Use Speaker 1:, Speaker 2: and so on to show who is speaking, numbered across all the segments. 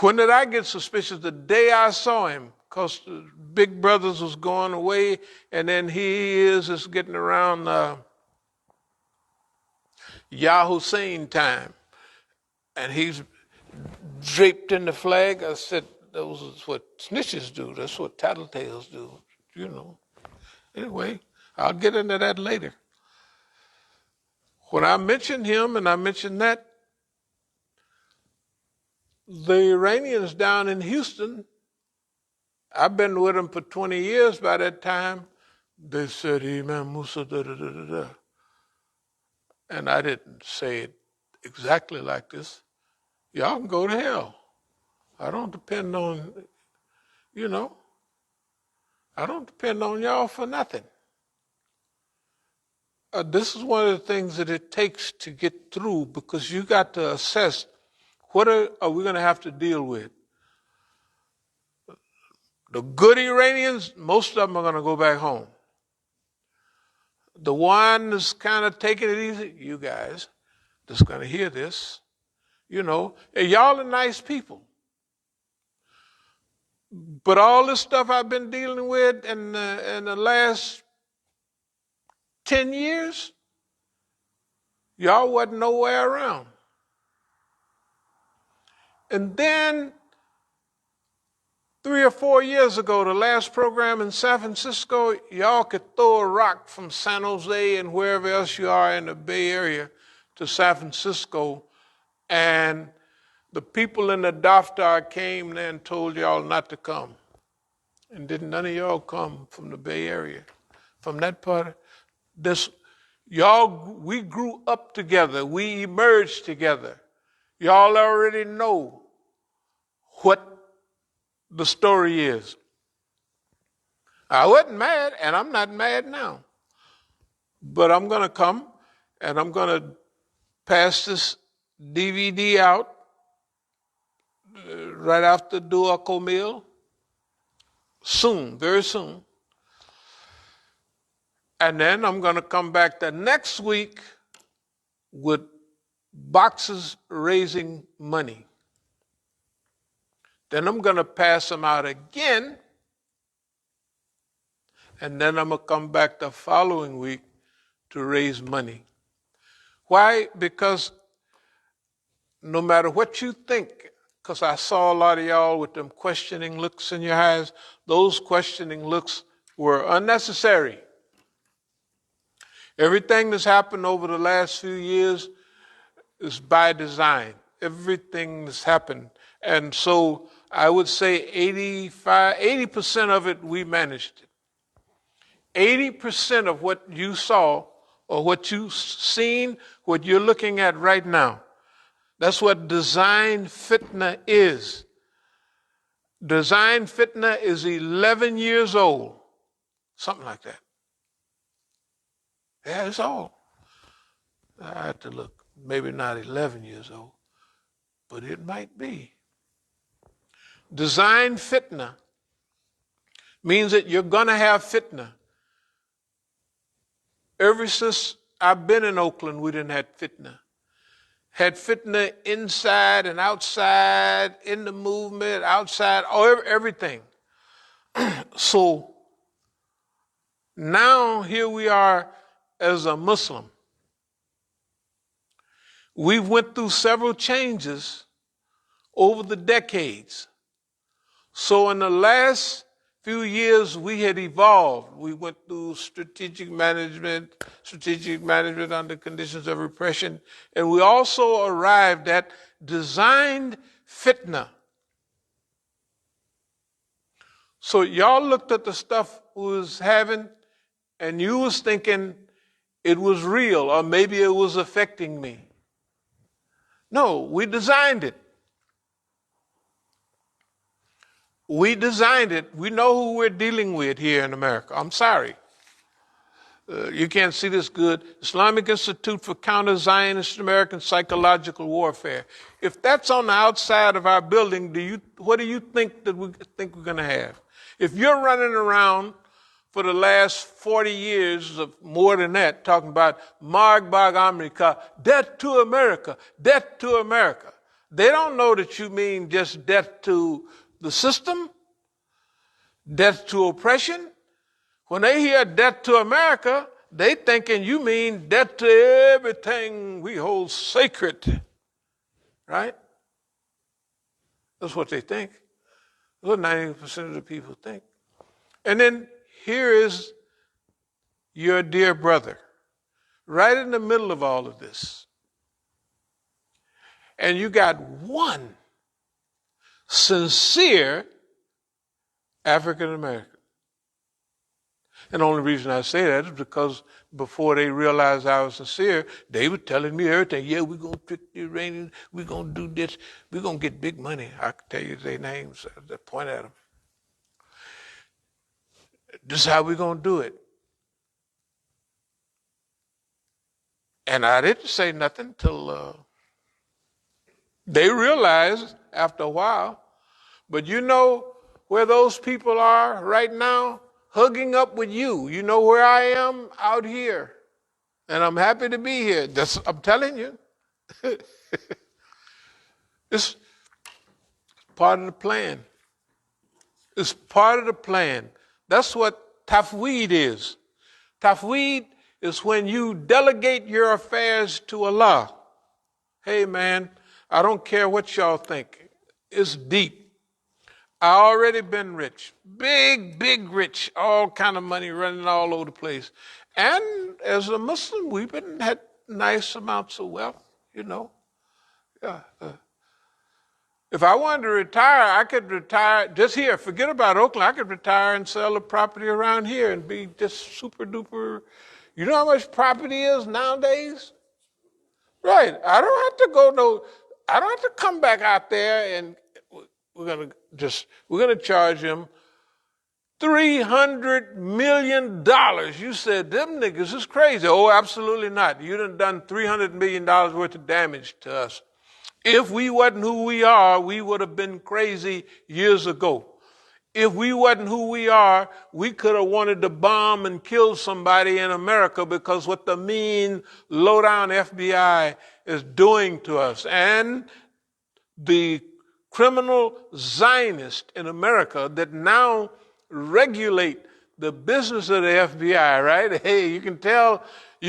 Speaker 1: When did I get suspicious? The day I saw him, because the Big Brothers was going away, and then he is just getting around Yah Hussein time, and he's draped in the flag. I said, those is what snitches do. That's what tattletales do, you know. Anyway, I'll get into that later. When I mentioned him and I mentioned that, the Iranians down in Houston, I've been with them for 20 years by that time, they said, Imam Musa, da-da-da-da-da. And I didn't say it exactly like this. Y'all can go to hell. I don't depend on, you know, I don't depend on y'all for nothing. This is one of the things that it takes to get through, because you got to assess what are we going to have to deal with. The good Iranians, most of them are going to go back home. The one that's kind of taking it easy, you guys that's going to hear this, you know, and y'all are nice people. But all this stuff I've been dealing with in the last 10 years, y'all wasn't nowhere around. And then 3 or 4 years ago, the last program in San Francisco, y'all could throw a rock from San Jose and wherever else you are in the Bay Area to San Francisco, and the people in the Daftar came there and told y'all not to come. And didn't none of y'all come from the Bay Area, from that part? We grew up together. We emerged together. Y'all already know what the story is. I wasn't mad, and I'm not mad now. But I'm going to come, and I'm going to pass this DVD out right after Dua Komil. Soon, very soon. And then I'm going to come back the next week with boxes raising money. Then I'm going to pass them out again. And then I'm going to come back the following week to raise money. Why? Because no matter what you think, because I saw a lot of y'all with them questioning looks in your eyes, those questioning looks were unnecessary. Everything that's happened over the last few years is by design. Everything that's happened. And so I would say 80% of it, we managed it. 80% of what you saw or what you've seen, what you're looking at right now, that's what design fitna is. Design fitna is 11 years old, something like that. Yeah, it's old. I have to look, maybe not 11 years old, but it might be. Design fitna means that you're going to have fitna. Ever since I've been in Oakland, we didn't have fitna. Had fitna inside and outside, in the movement, outside, everything. So now here we are as a Muslim. We went through several changes over the decades. So in the last few years, we had evolved. We went through strategic management under conditions of repression, and we also arrived at designed fitna. So y'all looked at the stuff we was having, and you was thinking it was real, or maybe it was affecting me. No, we designed it. We designed it. We know who we're dealing with here in America. I'm sorry. You can't see this good. Islamic Institute for Counter-Zionist American Psychological Warfare. If that's on the outside of our building, what do you think that we're going to have? If you're running around for the last 40 years, or more than that, talking about Marg Bag America, death to America, death to America. They don't know that you mean just death to the system, death to oppression. When they hear death to America, they thinking you mean death to everything we hold sacred, right? That's what they think. That's what 90% of the people think. And then here is your dear brother, right in the middle of all of this. And you got one sincere African American. And the only reason I say that is because before they realized I was sincere, they were telling me everything. Yeah, we're going to trick the Iranians. We're going to do this. We're going to get big money. I can tell you their names. I point at them. This is how we're going to do it. And I didn't say nothing till they realized after a while. But you know where those people are right now? Hugging up with you. You know where I am? Out here. And I'm happy to be here. I'm telling you. It's part of the plan. It's part of the plan. That's what tafweed is. Tafweed is when you delegate your affairs to Allah. Hey man, I don't care what y'all think. It's deep. I already been rich. Big, big rich. All kind of money running all over the place. And as a Muslim, we've had nice amounts of wealth, you know. Yeah. If I wanted to retire, I could retire just here. Forget about Oakland. I could retire and sell the property around here and be just super duper. You know how much property is nowadays? Right. I don't have to come back out there and we're gonna charge him $300 million. You said, them niggas is crazy. Oh, absolutely not. You done $300 million worth of damage to us. If we wasn't who we are, we would have been crazy years ago. If we wasn't who we are, we could have wanted to bomb and kill somebody in America because what the mean, low-down FBI is doing to us. And the criminal Zionists in America that now regulate the business of the FBI, right? Hey, you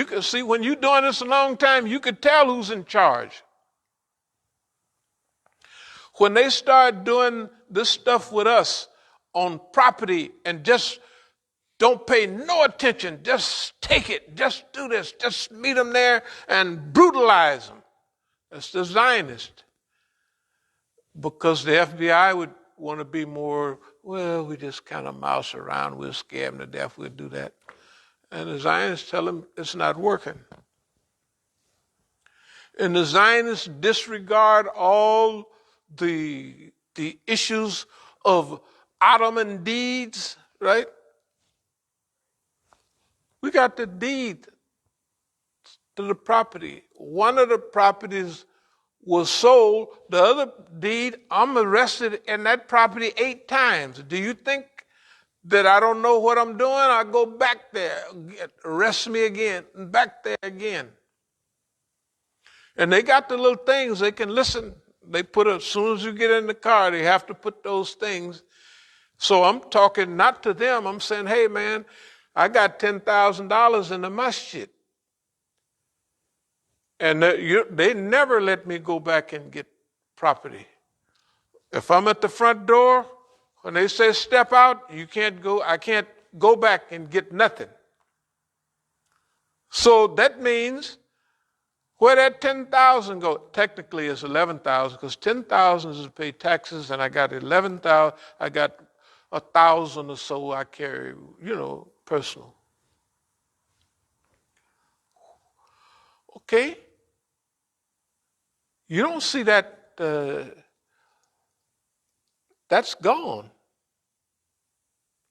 Speaker 1: can see when you're doing this a long time, you can tell who's in charge. When they start doing this stuff with us on property and just don't pay no attention, just take it, just do this, just meet them there and brutalize them. That's the Zionist. Because the FBI would want to be more, well, we just kind of mouse around, we'll scare them to death, we'll do that. And the Zionists tell them it's not working. And the Zionists disregard all the issues of Ottoman deeds, right? We got the deed to the property. One of the properties was sold. The other deed, I'm arrested in that property 8 times. Do you think that I don't know what I'm doing? I go back there, arrest me again, and back there again. And they got the little things they can listen. They as soon as you get in the car, they have to put those things. So I'm talking not to them. I'm saying, hey man, I got $10,000 in the Masjid. And they never let me go back and get property. If I'm at the front door, when they say step out, you can't go, I can't go back and get nothing. So that means where that 10,000 go, technically it's 11,000 because 10,000 is to pay taxes and I got 11,000, I got 1,000 or so I carry, personal. Okay? You don't see that, that's gone.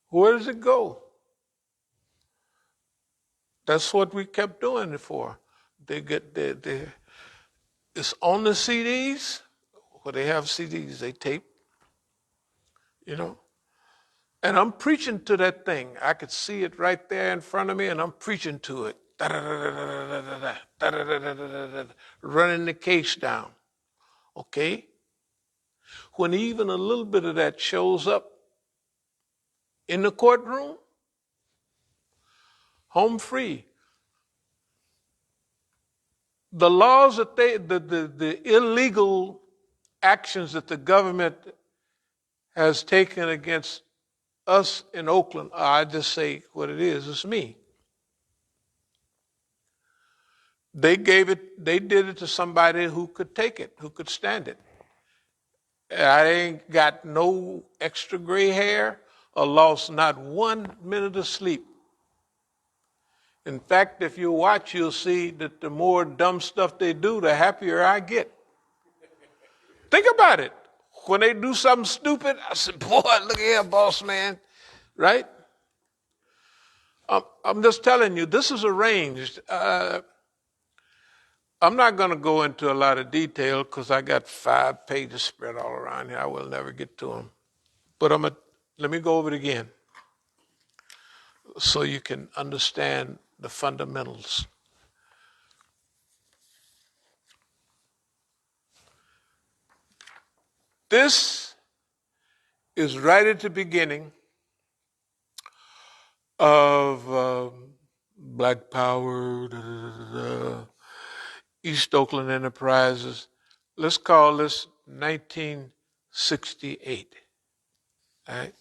Speaker 1: Where does it go? That's what we kept doing it for. It's on the CDs, where they have CDs, they tape, And I'm preaching to that thing. I could see it right there in front of me, and I'm preaching to it. Running the case down. Okay? When even a little bit of that shows up in the courtroom, home free. The laws that the illegal actions that the government has taken against us in Oakland, I just say what it is, it's me. They did it to somebody who could take it, who could stand it. I ain't got no extra gray hair or lost not 1 minute of sleep. In fact, if you watch, you'll see that the more dumb stuff they do, the happier I get. Think about it. When they do something stupid, I said, boy, look here, boss man, right? I'm just telling you, this is arranged. I'm not going to go into a lot of detail because I got 5 pages spread all around here. I will never get to them. But let me go over it again so you can understand the fundamentals. This is right at the beginning of Black Power, East Oakland Enterprises. Let's call this 1968. All right?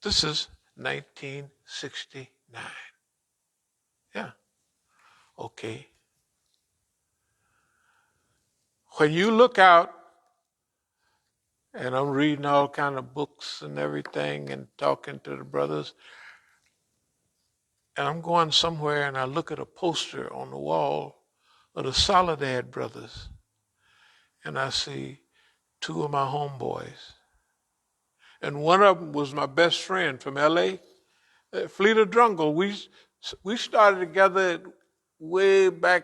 Speaker 1: This is 1969. Yeah. Okay. When you look out, and I'm reading all kind of books and everything and talking to the brothers, and I'm going somewhere and I look at a poster on the wall of the Soledad brothers, and I see 2 of my homeboys. And one of them was my best friend from L.A., Fleeta Drungle. We started together way back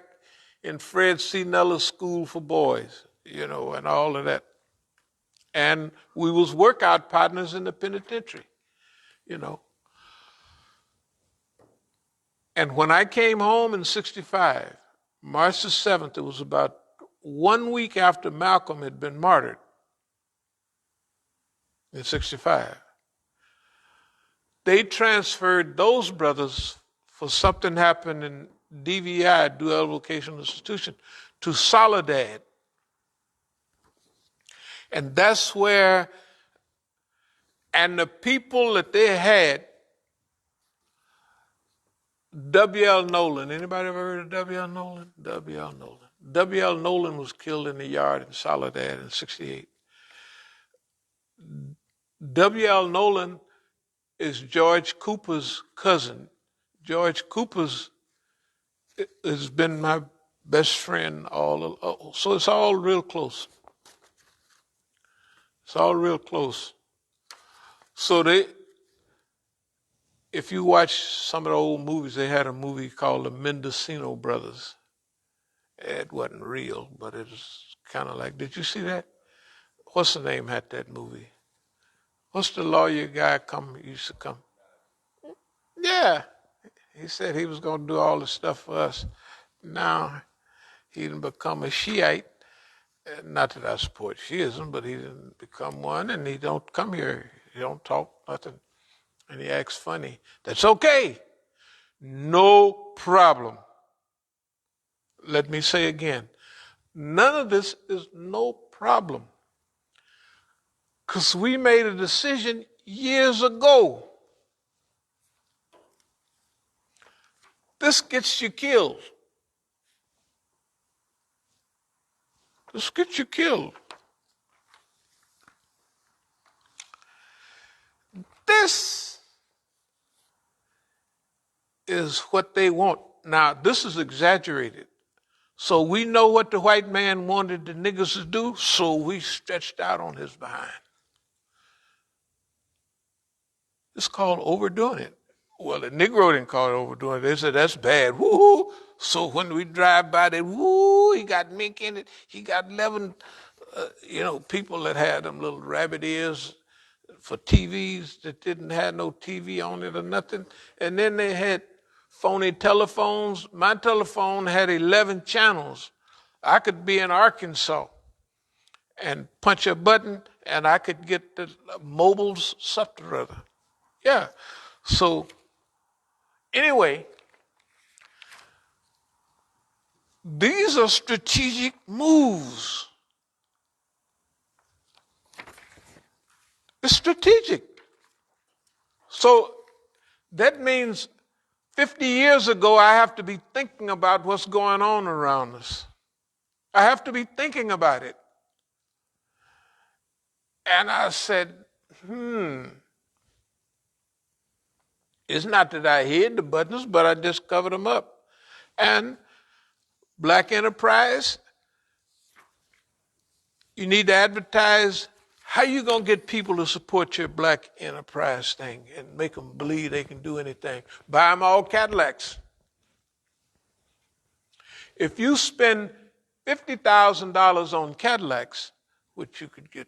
Speaker 1: in Fred C. Neller's School for Boys, and all of that. And we was workout partners in the penitentiary, And when I came home in 65, March the 7th, it was about 1 week after Malcolm had been martyred in 65. They transferred those brothers for something happened in DVI, Dual Vocational Institution, to Soledad. And that's where, and the people that they had, W.L. Nolan. Anybody ever heard of W.L. Nolan? W.L. Nolan. W.L. Nolan was killed in the yard in Soledad in 68. W.L. Nolan is George Cooper's cousin. George Cooper's has been my best friend so it's all real close. It's all real close. So if you watch some of the old movies, they had a movie called The Mendocino Brothers. It wasn't real, but it was kind of like, did you see that? What's the name had that movie? What's the lawyer guy used to come? Yeah. He said he was going to do all the stuff for us. Now he didn't become a Shiite. Not that I support Shiism, but he didn't become one, and he don't come here. He don't talk nothing, and he acts funny. That's okay. No problem. Let me say again, none of this is no problem. Because we made a decision years ago. This gets you killed. This gets you killed. This is what they want. Now, this is exaggerated. So we know what the white man wanted the niggers to do, so we stretched out on his behind. It's called overdoing it. Well, the Negro didn't call it overdoing it. They said, that's bad. Woo-hoo. So when we drive by, he got mink in it. He got 11, people that had them little rabbit ears for TVs that didn't have no TV on it or nothing. And then they had phony telephones. My telephone had 11 channels. I could be in Arkansas and punch a button, and I could get the mobile something or other. Yeah. So anyway, these are strategic moves. It's strategic. So that means 50 years ago, I have to be thinking about what's going on around us. I have to be thinking about it. And I said, it's not that I hid the buttons, but I just covered them up. And black enterprise, you need to advertise. How you going to get people to support your black enterprise thing and make them believe they can do anything? Buy them all Cadillacs. If you spend $50,000 on Cadillacs, which you could get,